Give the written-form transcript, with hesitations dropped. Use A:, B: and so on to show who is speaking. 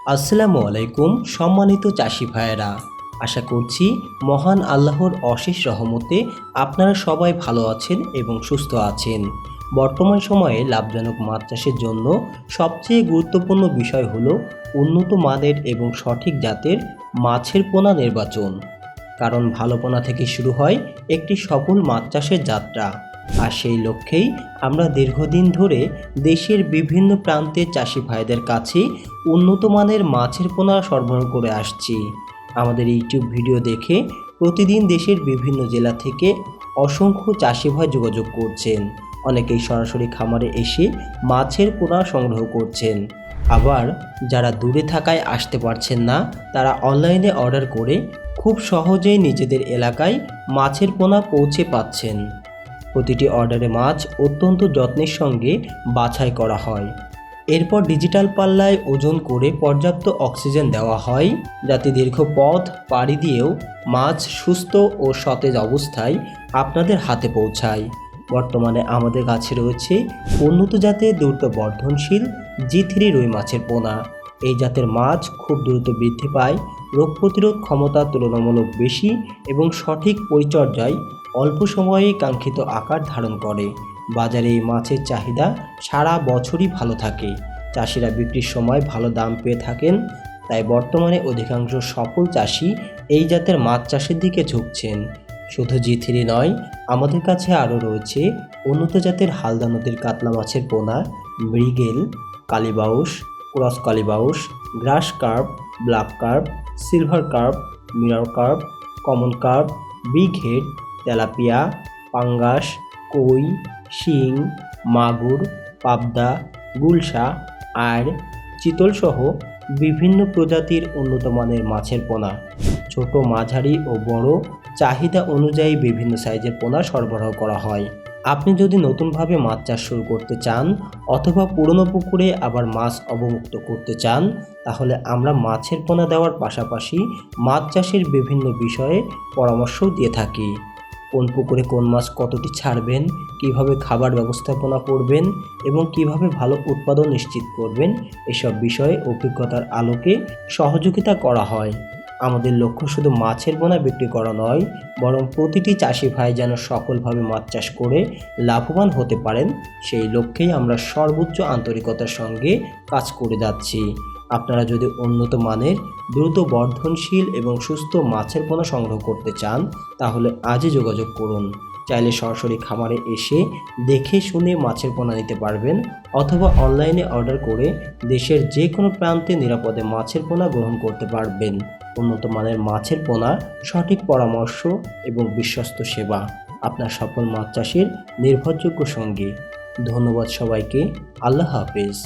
A: আসসালামু আলাইকুম সম্মানিত চাষি ভাইয়েরা। আশা করছি মহান আল্লাহর অশেষ রহমতে আপনারা সবাই ভালো আছেন এবং সুস্থ আছেন। বর্তমান সময়ে লাভজনক মাছ চাষের জন্য সবচেয়ে গুরুত্বপূর্ণ বিষয় হলো উন্নত মানের এবং সঠিক জাতের মাছের পোনা নির্বাচন। কারণ ভালো পোনা থেকে শুরু হয় একটি সফল মাছ চাষের যাত্রা। আর সেই লক্ষ্যেই আমরা দীর্ঘদিন ধরে দেশের বিভিন্ন প্রান্তের চাষি ভাইদের কাছে উন্নত মানের মাছের পোনা সরবরাহ করে আসছি। আমাদের ইউটিউব ভিডিও দেখে প্রতিদিন দেশের বিভিন্ন জেলা থেকে অসংখ্য চাষি ভাই যোগাযোগ করছেন। অনেকেই সরাসরি খামারে এসে মাছের পোনা সংগ্রহ করছেন। আবার যারা দূরে থাকায় আসতে পারছেন না, তারা অনলাইনে অর্ডার করে খুব সহজেই নিজেদের এলাকায় মাছের পোনা পৌঁছে পাচ্ছেন। প্রতিটি অর্ডারে মাছ অত্যন্ত যত্নের সঙ্গে বাছাই করা হয়। এরপর ডিজিটাল পাল্লায় ওজন করে পর্যাপ্ত অক্সিজেন দেওয়া হয়, যাতে দীর্ঘ পথ পাড়ি দিয়েও মাছ সুস্থ ও সতেজ অবস্থায় আপনাদের হাতে পৌঁছায়। বর্তমানে আমাদের কাছে রয়েছে উন্নত জাতের দ্রুত বর্ধনশীল জি3 রুই মাছের পোনা। এই জাতের মাছ খুব দ্রুত বৃদ্ধি পায়, রোগ প্রতিরোধ ক্ষমতা তুলনামূলক বেশি এবং সঠিক পরিচর্যায় অল্প সময়েই কাঙ্ক্ষিত আকার ধারণ করে। বাজারে এই মাছের চাহিদা সারা বছরই ভালো থাকে। চাষিরা বিক্রির সময় ভালো দাম পেয়ে থাকেন। তাই বর্তমানে অধিকাংশ সফল চাষি এই জাতের মাছ চাষের দিকে ঝুঁকছেন। শুধু জি3 নয়, আমাদের কাছে আরও রয়েছে উন্নত জাতের হালদা নদীর কাতলা মাছের পোনা, মৃগেল, কালীবাউস, ক্রস কালীবাউস, grass carp, black carp, silver carp, mirror carp, common carp, big head, tilapia, পাঙ্গাস, কই, শিং, মাগুর, পাবদা, গুলশা, আর চিতলসহ বিভিন্ন প্রজাতির উন্নত মানের মাছের পোনা। ছোট, মাঝারি ও বড় চাহিদা অনুযায়ী বিভিন্ন সাইজের পোনা সরবরাহ করা হয়। আপনি যদি নতুনভাবে মাছ চাষ শুরু করতে চান অথবা পুরনো পুকুরে আবার মাছ অবমুক্ত করতে চান, তাহলে আমরা মাছের পোনা দেওয়ার পাশাপাশি মাছ চাষের বিভিন্ন বিষয়ে পরামর্শও দিয়ে থাকি। কোন পুকুরে কোন মাছ কতটি ছাড়বেন, কিভাবে খাবার ব্যবস্থাপনা করবেন এবং কিভাবে ভালো উৎপাদন নিশ্চিত করবেন, এসব বিষয়ে অভিজ্ঞতার আলোকে সহযোগিতা করা হয়। আমাদের লক্ষ্য শুধু মাছের পোনা বিক্রি করা নয়, বরং প্রতিটি চাষি ভাই যেন সফলভাবে মাছ চাষ করে লাভবান হতে পারেন, সেই লক্ষ্যেই আমরা সর্বোচ্চ আন্তরিকতার সঙ্গে কাজ করে যাচ্ছি। আপনারা যদি উন্নত মানের, দ্রুত বর্ধনশীল এবং সুস্থ মাছের পোনা সংগ্রহ করতে চান, তাহলে আজই যোগাযোগ করুন। চাইলে সরাসরি খামারে এসে দেখে শুনে মাছের পোনা নিতে পারবেন, অথবা অনলাইনে অর্ডার করে দেশের যে কোনো প্রান্তে নিরাপদে মাছের পোনা গ্রহণ করতে পারবেন। উন্নত মানের মাছের পোনা, সঠিক পরামর্শ এবং বিশ্বস্ত সেবা আপনার সফল মাছ চাষের নির্ভরযোগ্য সঙ্গী। ধন্যবাদ সবাইকে। আল্লাহ হাফেজ।